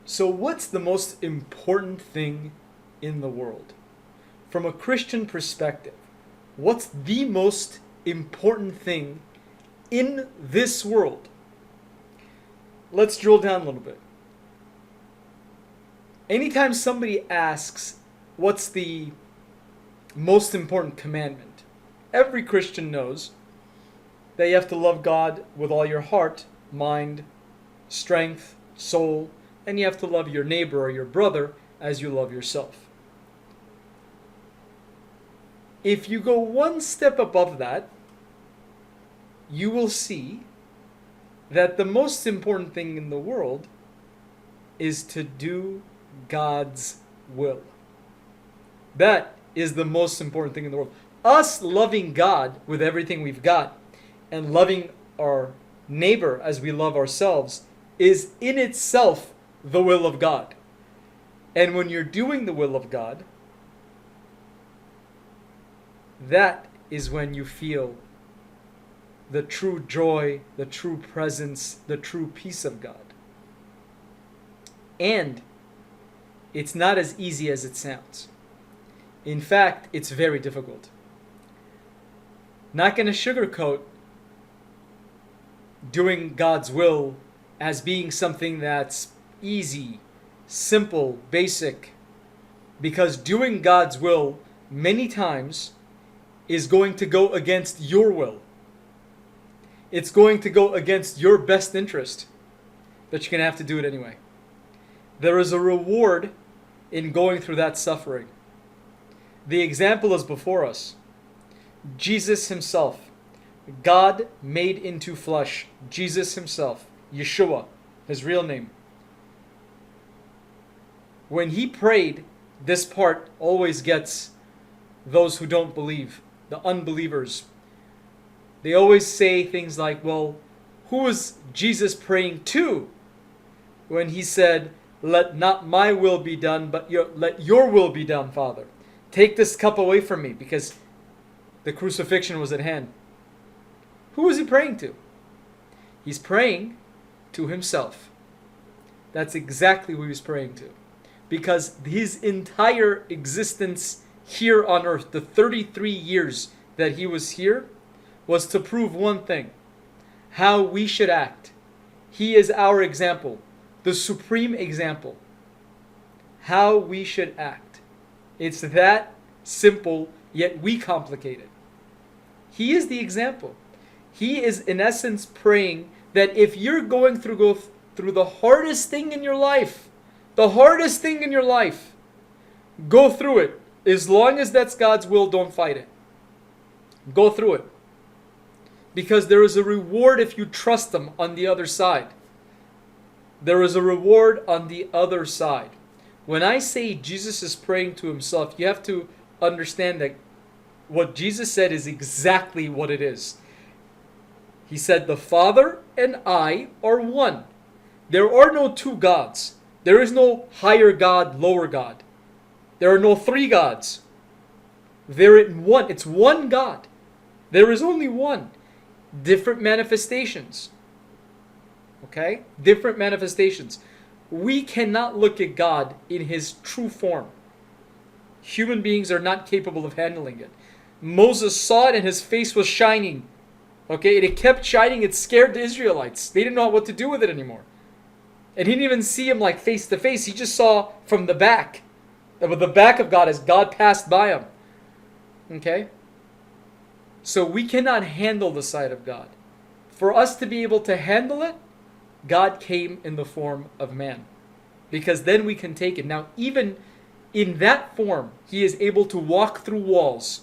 So, what's the most important thing in the world? From a Christian perspective, what's the most important thing in this world? Let's drill down a little bit. Anytime somebody asks, what's the most important commandment? Every Christian knows that you have to love God with all your heart, mind, strength, soul, and you have to love your neighbor or your brother as you love yourself. If you go one step above that, you will see that the most important thing in the world is to do God's will. That is the most important thing in the world. Us loving God with everything we've got and loving our neighbor as we love ourselves is in itself the will of God. And when you're doing the will of God, that is when you feel the true joy, the true presence, the true peace of God. And it's not as easy as it sounds. In fact, it's very difficult. Not going to sugarcoat doing God's will as being something that's easy, simple, basic. Because doing God's will many times is going to go against your will. It's going to go against your best interest, but you're going to have to do it anyway. There is a reward in going through that suffering. The example is before us. Jesus himself, God made into flesh, Jesus himself, Yeshua, his real name. When he prayed, this part always gets those who don't believe, the unbelievers. They always say things like, well, who was Jesus praying to when he said, let not my will be done, but let your will be done, Father. Take this cup away from me, because the crucifixion was at hand. Who was he praying to? He's praying to himself. That's exactly who he's praying to. Because his entire existence here on earth, the 33 years that he was here, was to prove one thing: how we should act. He is our example, the supreme example. How we should act. It's that simple, yet we complicate it. He is the example. He is in essence praying that if you're go through the hardest thing in your life, go through it. As long as that's God's will, don't fight it. Go through it. Because there is a reward if you trust Him on the other side. There is a reward on the other side. When I say Jesus is praying to Himself, you have to understand that what Jesus said is exactly what it is. He said, the Father and I are one. There are no two gods. There is no higher God, lower God. There are no three gods. They're in one. It's one God. There is only one. Different manifestations. Okay? Different manifestations. We cannot look at God in His true form. Human beings are not capable of handling it. Moses saw it and his face was shining. Okay? And it kept shining. It scared the Israelites. They didn't know what to do with it anymore. And he didn't even see Him like face to face. He just saw from the back. With the back of God as God passed by him. Okay? So we cannot handle the sight of God. For us to be able to handle it, God came in the form of man. Because then we can take it. Now, even in that form, He is able to walk through walls.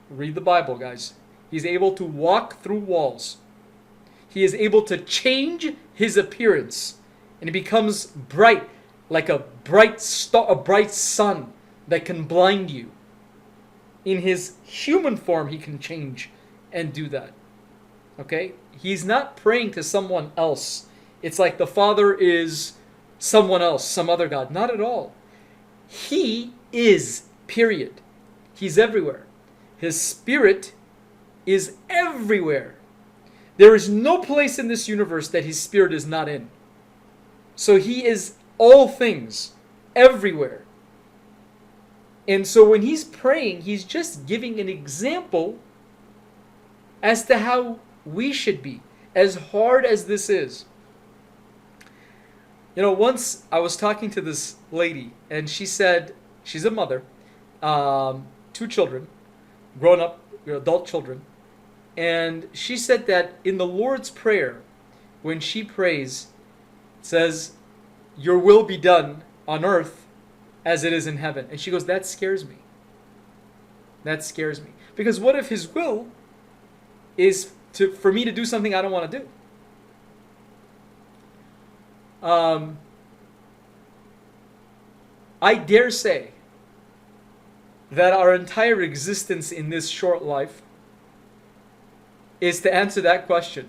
Read the Bible, guys. He's able to walk through walls. He is able to change His appearance. And it becomes bright, like a bright star, a bright sun that can blind you. In His human form, He can change and do that. Okay? He's not praying to someone else. It's like the Father is someone else, some other God. Not at all. He is, period. He's everywhere. His Spirit is everywhere. There is no place in this universe that His Spirit is not in. So he is all things, everywhere. And so when he's praying, he's just giving an example as to how we should be, as hard as this is. Once I was talking to this lady, and she said, she's a mother, 2 children, grown up, adult children, and she said that in the Lord's Prayer, when she prays, it says, "Your will be done on earth as it is in heaven." And she goes, that scares me. That scares me. Because what if his will is for me to do something I don't want to do? I dare say that our entire existence in this short life is to answer that question.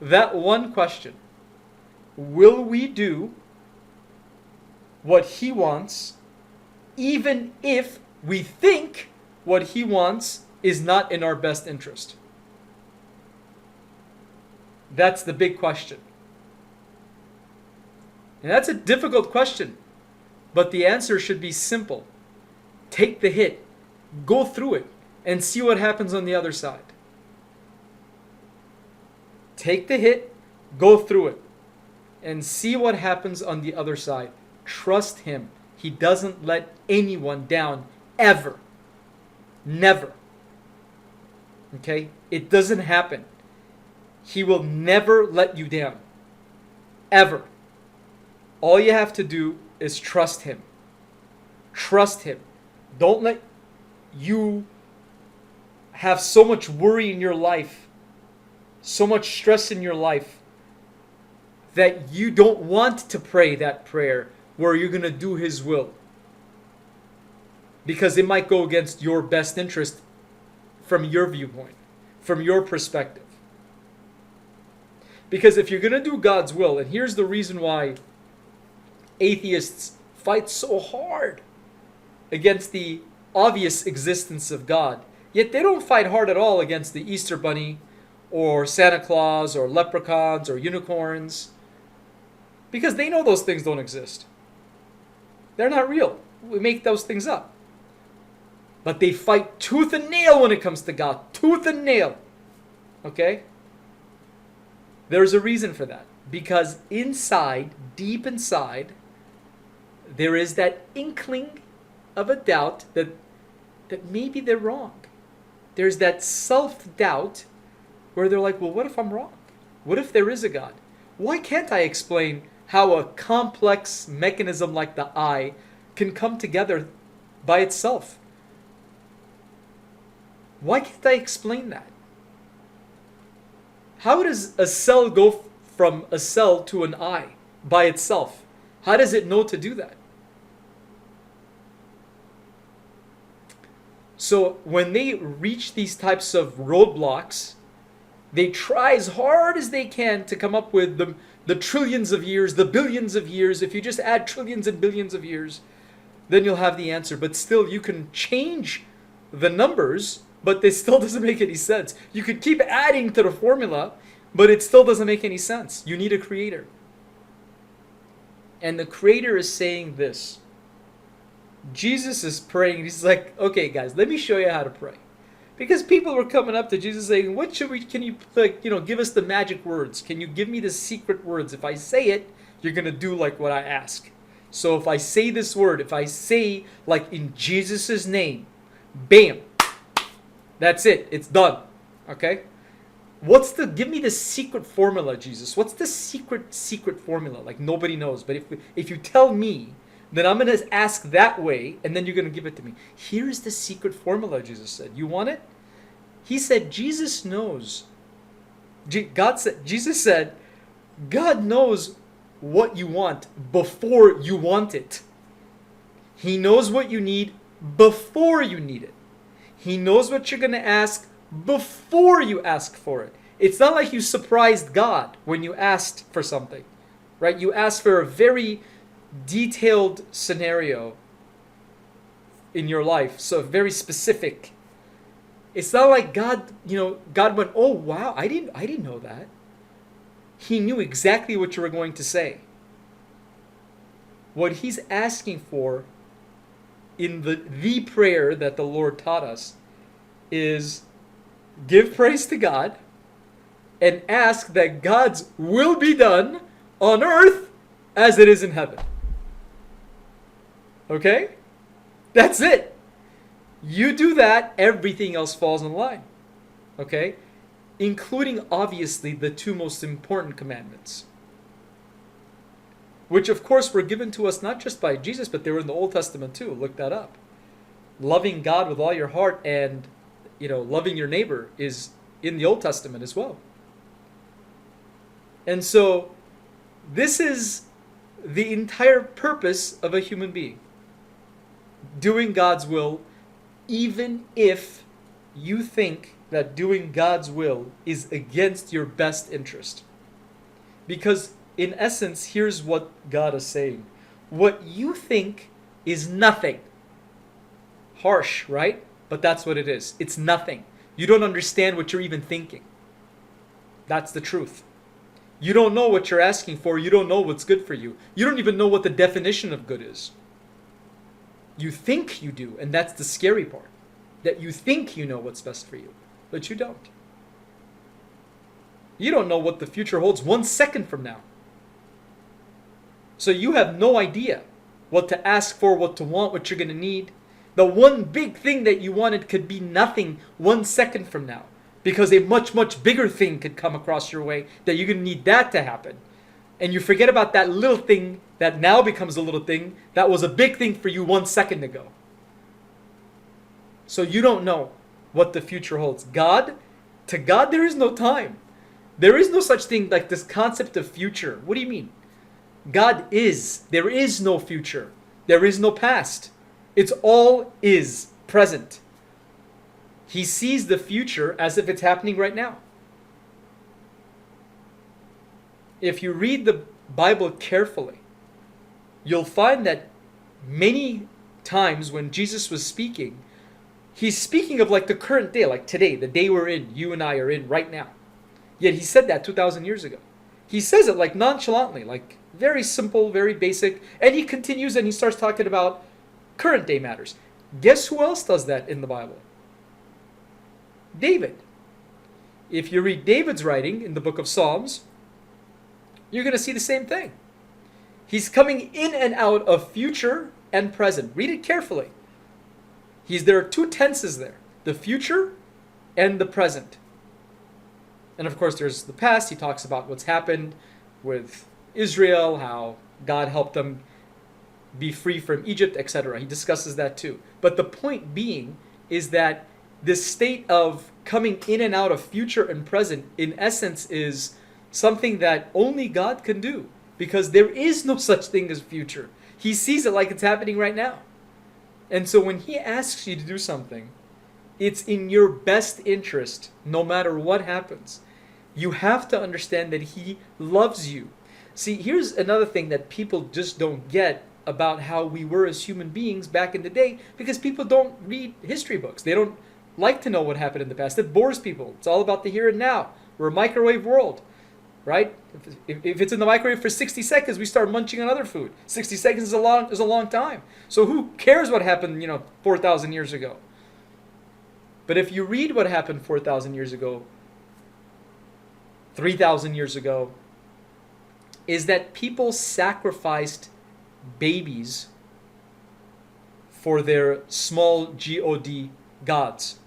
That one question. Will we do what he wants, even if we think what he wants is not in our best interest? That's the big question. And that's a difficult question, but the answer should be simple. Take the hit, go through it, and see what happens on the other side. Take the hit, go through it, and see what happens on the other side. Trust him. He doesn't let anyone down, ever. Never. Okay? It doesn't happen. He will never let you down. Ever. All you have to do is trust him. Trust him. Don't let you have so much worry in your life, so much stress in your life, that you don't want to pray that prayer where you're going to do his will. Because it might go against your best interest from your viewpoint, from your perspective. Because if you're going to do God's will, and here's the reason why atheists fight so hard against the obvious existence of God, yet they don't fight hard at all against the Easter Bunny or Santa Claus or leprechauns or unicorns, because they know those things don't exist. They're not real. We make those things up. But they fight tooth and nail when it comes to God. Tooth and nail. Okay? There's a reason for that. Because inside, deep inside, there is that inkling of a doubt that maybe they're wrong. There's that self-doubt where they're like, well, what if I'm wrong? What if there is a God? Why can't I explain how a complex mechanism like the eye can come together by itself? Why can't I explain that? How does a cell go from a cell to an eye by itself? How does it know to do that? So when they reach these types of roadblocks, they try as hard as they can to come up with the trillions of years, the billions of years. If you just add trillions and billions of years, then you'll have the answer. But still, you can change the numbers, but it still doesn't make any sense. You could keep adding to the formula, but it still doesn't make any sense. You need a creator. And the creator is saying this. Jesus is praying. He's like, okay, guys, let me show you how to pray. Because people were coming up to Jesus saying, what should we, can you, give us the magic words? Can you give me the secret words? If I say it, you're going to do like what I ask. So if I say this word, if I say like in Jesus' name, bam, that's it. It's done. Okay? Give me the secret formula, Jesus. What's the secret formula? Like nobody knows. But if you tell me, then I'm going to ask that way, and then you're going to give it to me. Here's the secret formula, Jesus said. You want it? He said, Jesus knows. Jesus said, God knows what you want before you want it. He knows what you need before you need it. He knows what you're going to ask before you ask for it. It's not like you surprised God when you asked for something, right? You asked for a very detailed scenario in your life, so very specific. It's not like God went, oh wow, I didn't know that. He knew exactly what you were going to say. What he's asking for in the prayer that the Lord taught us is give praise to God and ask that God's will be done on earth as it is in heaven. Okay? That's it. You do that, everything else falls in line. Okay? Including, obviously, the two most important commandments. Which, of course, were given to us not just by Jesus, but they were in the Old Testament too. Look that up. Loving God with all your heart and, loving your neighbor is in the Old Testament as well. And so, this is the entire purpose of a human being. Doing God's will, even if you think that doing God's will is against your best interest. Because in essence, here's what God is saying. What you think is nothing. Harsh, right? But that's what it is. It's nothing. You don't understand what you're even thinking. That's the truth. You don't know what you're asking for. You don't know what's good for you. You don't even know what the definition of good is. You think you do, and that's the scary part. That you think you know what's best for you, but you don't. You don't know what the future holds 1 second from now. So you have no idea what to ask for, what to want, what you're going to need. The one big thing that you wanted could be nothing 1 second from now. Because a much, much bigger thing could come across your way that you're going to need that to happen. And you forget about that little thing that now becomes a little thing that was a big thing for you 1 second ago. So you don't know what the future holds. To God there is no time. There is no such thing like this concept of future. What do you mean? God is. There is no future. There is no past. It's all is present. He sees the future as if it's happening right now. If you read the Bible carefully, you'll find that many times when Jesus was speaking, he's speaking of like the current day, like today, the day we're in, you and I are in right now. Yet he said that 2,000 years ago. He says it like nonchalantly, like very simple, very basic. And he continues and he starts talking about current day matters. Guess who else does that in the Bible? David. If you read David's writing in the book of Psalms, you're going to see the same thing. He's coming in and out of future and present. Read it carefully. There are two tenses there. The future and the present. And of course there's the past. He talks about what's happened with Israel, how God helped them be free from Egypt, etc. He discusses that too. But the point being is that this state of coming in and out of future and present, in essence, is something that only God can do. Because there is no such thing as future. He sees it like it's happening right now. And so when he asks you to do something, it's in your best interest, no matter what happens. You have to understand that he loves you. See, here's another thing that people just don't get about how we were as human beings back in the day, because people don't read history books. They don't like to know what happened in the past. It bores people. It's all about the here and now. We're a microwave world, right? If it's in the microwave for 60 seconds, we start munching on other food. 60 seconds is a long time. So who cares what happened, 4,000 years ago? But if you read what happened 4,000 years ago, 3,000 years ago, is that people sacrificed babies for their small God gods.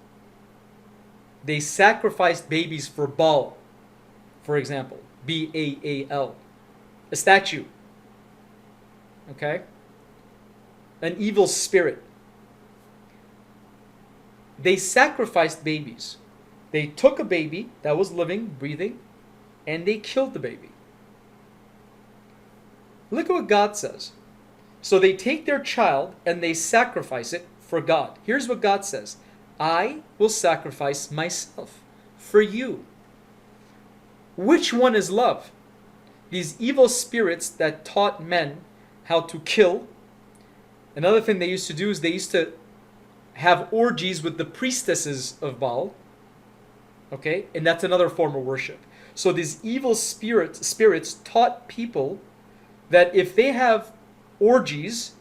They sacrificed babies for Baal, for example. Baal. A statue. Okay? An evil spirit. They sacrificed babies. They took a baby that was living, breathing, and they killed the baby. Look at what God says. So they take their child and they sacrifice it for God. Here's what God says. I will sacrifice myself for you. Which one is love? These evil spirits that taught men how to kill. Another thing they used to do is they used to have orgies with the priestesses of Baal. Okay? And that's another form of worship. So these evil spirits taught people that if they have orgies,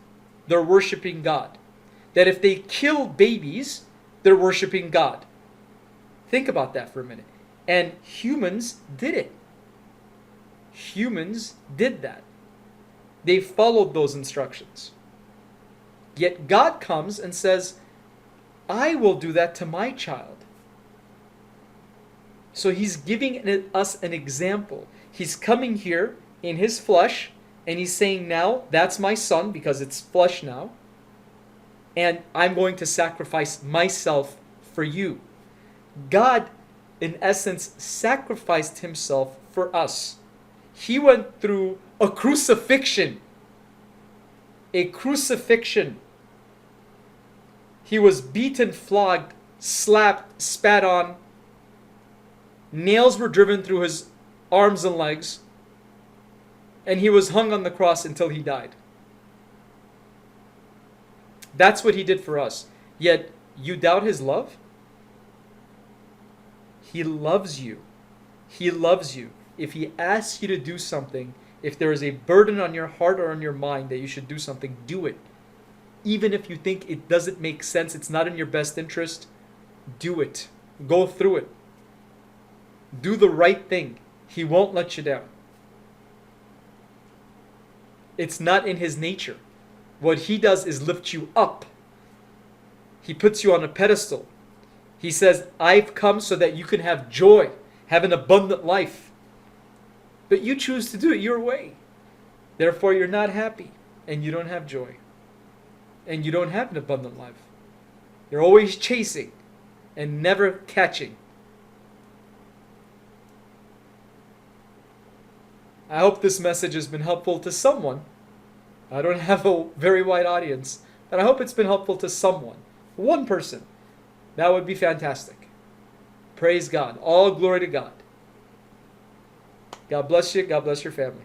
they're worshiping God. That if they kill babies, they're worshiping God. Think about that for a minute. And humans did it. Humans did that. They followed those instructions. Yet God comes and says, I will do that to my child. So he's giving us an example. He's coming here in his flesh, and he's saying, now, that's my son, because it's flesh now, and I'm going to sacrifice myself for you. God, in essence, sacrificed himself for us. He went through a crucifixion. A crucifixion. He was beaten, flogged, slapped, spat on. Nails were driven through his arms and legs. And he was hung on the cross until he died. That's what he did for us. Yet, you doubt his love? He loves you. He loves you. If he asks you to do something, if there is a burden on your heart or on your mind that you should do something, do it. Even if you think it doesn't make sense, it's not in your best interest, do it. Go through it. Do the right thing. He won't let you down. It's not in his nature. What he does is lift you up. He puts you on a pedestal. He says, I've come so that you can have joy, have an abundant life. But you choose to do it your way. Therefore, you're not happy, and you don't have joy. And you don't have an abundant life. You're always chasing and never catching. I hope this message has been helpful to someone. I don't have a very wide audience, but I hope it's been helpful to someone. One person. That would be fantastic. Praise God. All glory to God. God bless you. God bless your family.